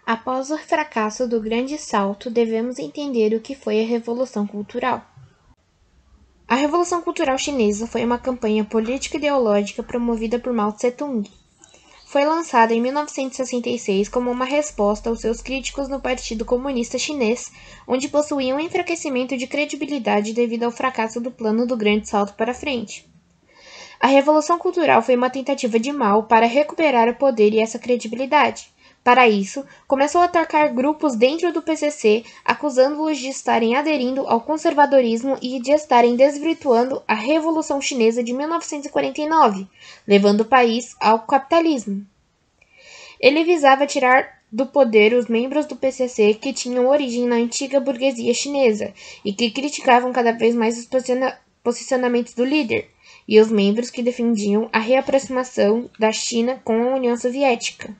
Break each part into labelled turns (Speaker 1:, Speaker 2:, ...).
Speaker 1: Após o fracasso do Grande Salto, devemos entender o que foi a Revolução Cultural. A Revolução Cultural Chinesa foi uma campanha político-ideológica promovida por Mao Tse-tung. Foi lançada em 1966 como uma resposta aos seus críticos no Partido Comunista Chinês, onde possuía um enfraquecimento de credibilidade devido ao fracasso do plano do Grande Salto para frente. A Revolução Cultural foi uma tentativa de Mao para recuperar o poder e essa credibilidade. Para isso, começou a atacar grupos dentro do PCC, acusando-os de estarem aderindo ao conservadorismo e de estarem desvirtuando a Revolução Chinesa de 1949, levando o país ao capitalismo. Ele visava tirar do poder os membros do PCC que tinham origem na antiga burguesia chinesa e que criticavam cada vez mais os posicionamentos do líder, e os membros que defendiam a reaproximação da China com a União Soviética.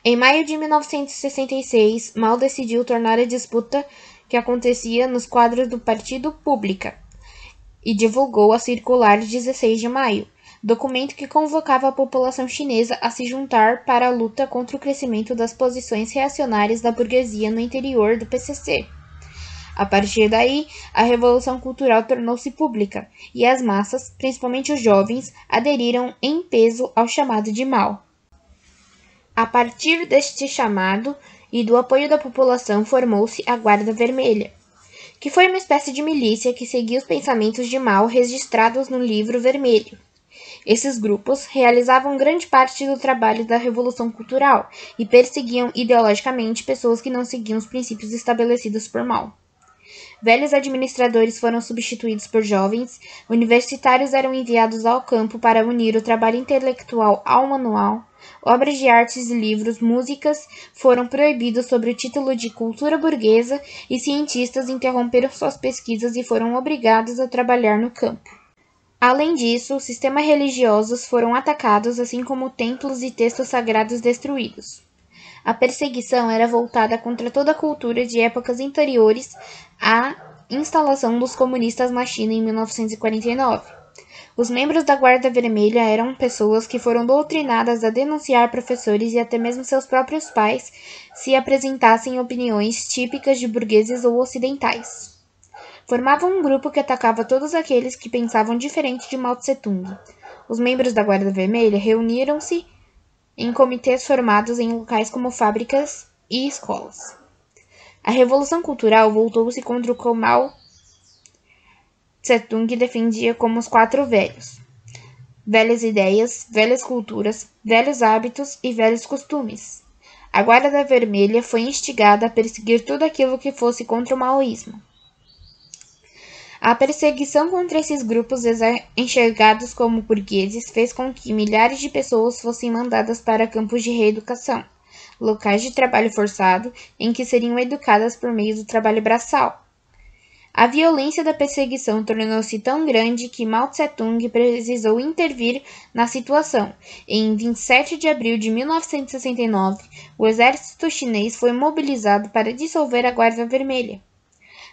Speaker 1: Em maio de 1966, Mao decidiu tornar a disputa que acontecia nos quadros do Partido pública e divulgou a Circular de 16 de maio, documento que convocava a população chinesa a se juntar para a luta contra o crescimento das posições reacionárias da burguesia no interior do PCC. A partir daí, a Revolução Cultural tornou-se pública, e as massas, principalmente os jovens, aderiram em peso ao chamado de Mao. A partir deste chamado e do apoio da população, formou-se a Guarda Vermelha, que foi uma espécie de milícia que seguia os pensamentos de Mao registrados no Livro Vermelho. Esses grupos realizavam grande parte do trabalho da Revolução Cultural e perseguiam ideologicamente pessoas que não seguiam os princípios estabelecidos por Mao. Velhos administradores foram substituídos por jovens, universitários eram enviados ao campo para unir o trabalho intelectual ao manual, obras de artes e livros, músicas foram proibidos sob o título de cultura burguesa e cientistas interromperam suas pesquisas e foram obrigados a trabalhar no campo. Além disso, sistemas religiosos foram atacados, assim como templos e textos sagrados destruídos. A perseguição era voltada contra toda a cultura de épocas anteriores à instalação dos comunistas na China em 1949. Os membros da Guarda Vermelha eram pessoas que foram doutrinadas a denunciar professores e até mesmo seus próprios pais se apresentassem opiniões típicas de burgueses ou ocidentais. Formavam um grupo que atacava todos aqueles que pensavam diferente de Mao Tse-tung. Os membros da Guarda Vermelha reuniram-se em comitês formados em locais como fábricas e escolas. A Revolução Cultural voltou-se contra o que Mao Tse-tung defendia como os 4 velhos: velhas ideias, velhas culturas, velhos hábitos e velhos costumes. A Guarda Vermelha foi instigada a perseguir tudo aquilo que fosse contra o maoísmo. A perseguição contra esses grupos enxergados como burgueses fez com que milhares de pessoas fossem mandadas para campos de reeducação, locais de trabalho forçado, em que seriam educadas por meio do trabalho braçal. A violência da perseguição tornou-se tão grande que Mao Tse-tung precisou intervir na situação. Em 27 de abril de 1969, o exército chinês foi mobilizado para dissolver a Guarda Vermelha.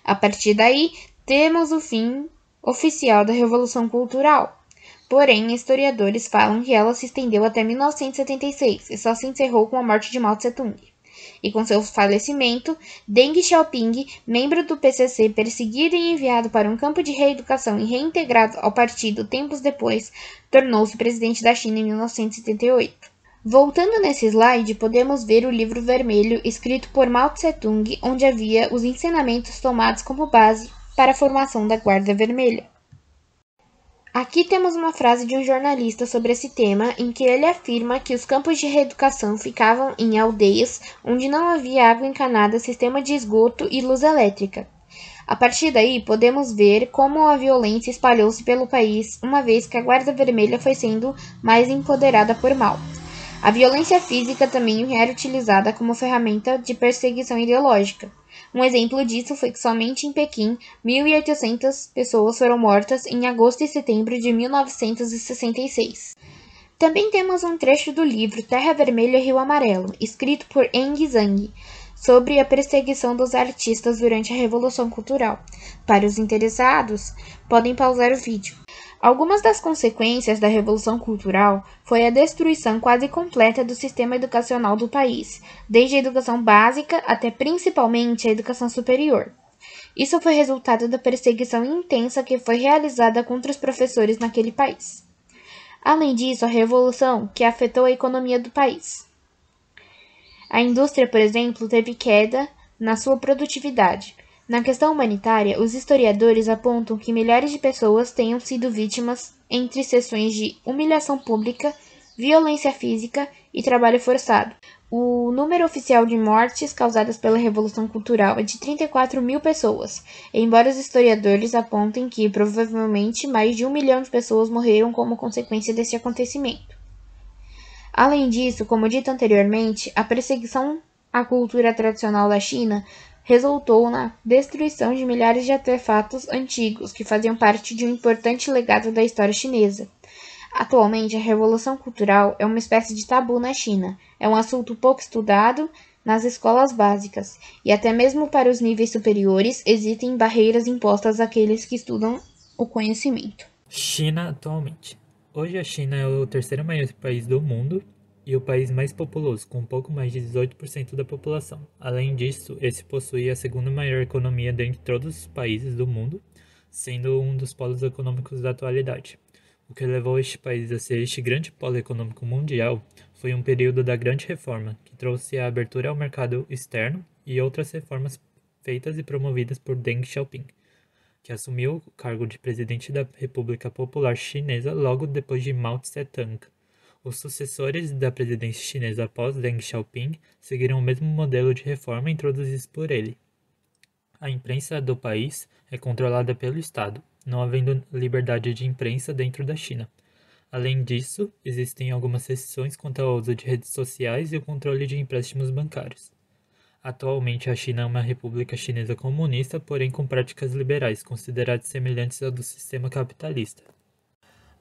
Speaker 1: A partir daí, temos o fim oficial da Revolução Cultural. Porém, historiadores falam que ela se estendeu até 1976 e só se encerrou com a morte de Mao Tse-tung. E com seu falecimento, Deng Xiaoping, membro do PCC, perseguido e enviado para um campo de reeducação e reintegrado ao partido tempos depois, tornou-se presidente da China em 1978. Voltando nesse slide, podemos ver o Livro Vermelho escrito por Mao Tse-tung, onde havia os ensinamentos tomados como base para a formação da Guarda Vermelha. Aqui temos uma frase de um jornalista sobre esse tema, em que ele afirma que os campos de reeducação ficavam em aldeias onde não havia água encanada, sistema de esgoto e luz elétrica. A partir daí, podemos ver como a violência espalhou-se pelo país, uma vez que a Guarda Vermelha foi sendo mais empoderada por Mao. A violência física também era utilizada como ferramenta de perseguição ideológica. Um exemplo disso foi que somente em Pequim, 1.800 pessoas foram mortas em agosto e setembro de 1966. Também temos um trecho do livro Terra Vermelha Rio Amarelo, escrito por Eng Zhang, sobre a perseguição dos artistas durante a Revolução Cultural. Para os interessados, podem pausar o vídeo. Algumas das consequências da Revolução Cultural foi a destruição quase completa do sistema educacional do país, desde a educação básica até principalmente a educação superior. Isso foi resultado da perseguição intensa que foi realizada contra os professores naquele país. Além disso, a revolução que afetou a economia do país. A indústria, por exemplo, teve queda na sua produtividade. Na questão humanitária, os historiadores apontam que milhares de pessoas tenham sido vítimas entre sessões de humilhação pública, violência física e trabalho forçado. O número oficial de mortes causadas pela Revolução Cultural é de 34 mil pessoas, embora os historiadores apontem que provavelmente mais de 1 milhão de pessoas morreram como consequência desse acontecimento. Além disso, como dito anteriormente, a perseguição à cultura tradicional da China resultou na destruição de milhares de artefatos antigos que faziam parte de um importante legado da história chinesa. Atualmente, a Revolução Cultural é uma espécie de tabu na China. É um assunto pouco estudado nas escolas básicas, e até mesmo para os níveis superiores existem barreiras impostas àqueles que estudam o conhecimento.
Speaker 2: China atualmente. Hoje a China é o terceiro maior país do mundo e o país mais populoso, com um pouco mais de 18% da população. Além disso, esse possui a segunda maior economia dentre todos os países do mundo, sendo um dos polos econômicos da atualidade. O que levou este país a ser este grande polo econômico mundial foi um período da Grande Reforma, que trouxe a abertura ao mercado externo e outras reformas feitas e promovidas por Deng Xiaoping, que assumiu o cargo de presidente da República Popular Chinesa logo depois de Mao Tse-tung. Os sucessores da presidência chinesa após Deng Xiaoping seguiram o mesmo modelo de reforma introduzido por ele. A imprensa do país é controlada pelo Estado, não havendo liberdade de imprensa dentro da China. Além disso, existem algumas restrições quanto ao uso de redes sociais e o controle de empréstimos bancários. Atualmente, a China é uma república chinesa comunista, porém com práticas liberais, consideradas semelhantes ao do sistema capitalista.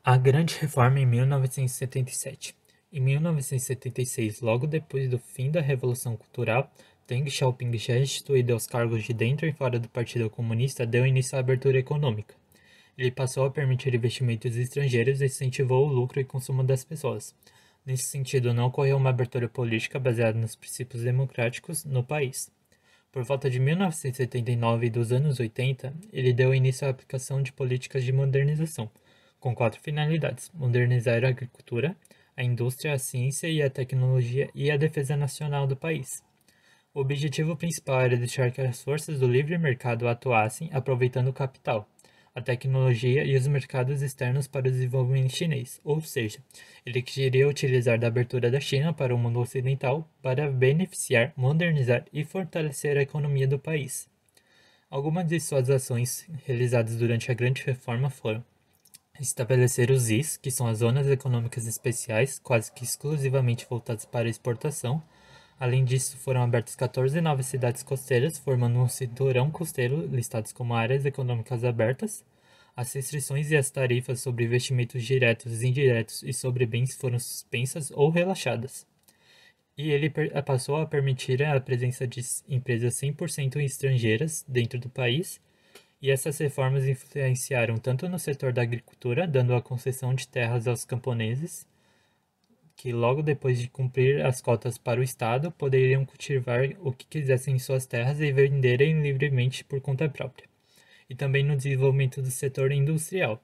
Speaker 2: A Grande Reforma em 1977. Em 1976, logo depois do fim da Revolução Cultural, Deng Xiaoping, já restituído aos cargos de dentro e fora do Partido Comunista, deu início à abertura econômica. Ele passou a permitir investimentos estrangeiros e incentivou o lucro e consumo das pessoas. Nesse sentido, não ocorreu uma abertura política baseada nos princípios democráticos no país. Por volta de 1979 e dos anos 80, ele deu início à aplicação de políticas de modernização, com 4 finalidades: modernizar a agricultura, a indústria, a ciência e a tecnologia e a defesa nacional do país. O objetivo principal era deixar que as forças do livre mercado atuassem aproveitando o capital, a tecnologia e os mercados externos para o desenvolvimento chinês, ou seja, ele queria utilizar da abertura da China para o mundo ocidental para beneficiar, modernizar e fortalecer a economia do país. Algumas de suas ações realizadas durante a Grande Reforma foram estabelecer os ZIs, que são as Zonas Econômicas Especiais, quase que exclusivamente voltadas para a exportação. Além disso, foram abertas 14 novas cidades costeiras, formando um cinturão costeiro, listados como áreas econômicas abertas. As restrições e as tarifas sobre investimentos diretos e indiretos e sobre bens foram suspensas ou relaxadas. E ele passou a permitir a presença de empresas 100% estrangeiras dentro do país, e essas reformas influenciaram tanto no setor da agricultura, dando a concessão de terras aos camponeses, que logo depois de cumprir as cotas para o Estado, poderiam cultivar o que quisessem em suas terras e venderem livremente por conta própria, e também no desenvolvimento do setor industrial.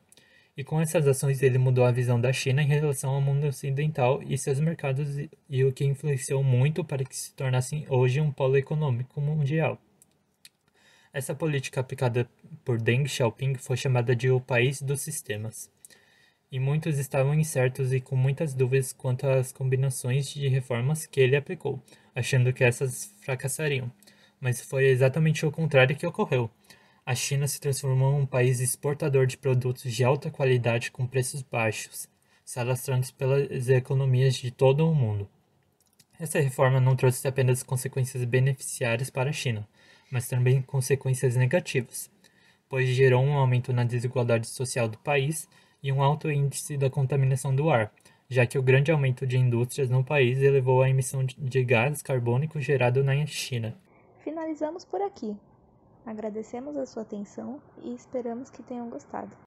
Speaker 2: E com essas ações ele mudou a visão da China em relação ao mundo ocidental e seus mercados, e o que influenciou muito para que se tornasse hoje um polo econômico mundial. Essa política aplicada por Deng Xiaoping foi chamada de o país dos sistemas, e muitos estavam incertos e com muitas dúvidas quanto às combinações de reformas que ele aplicou, achando que essas fracassariam. Mas foi exatamente o contrário que ocorreu. A China se transformou em um país exportador de produtos de alta qualidade com preços baixos, se alastrando pelas economias de todo o mundo. Essa reforma não trouxe apenas consequências beneficiárias para a China, mas também consequências negativas, pois gerou um aumento na desigualdade social do país e um alto índice da contaminação do ar, já que o grande aumento de indústrias no país elevou a emissão de gás carbônico gerado na China.
Speaker 3: Finalizamos por aqui. Agradecemos a sua atenção e esperamos que tenham gostado.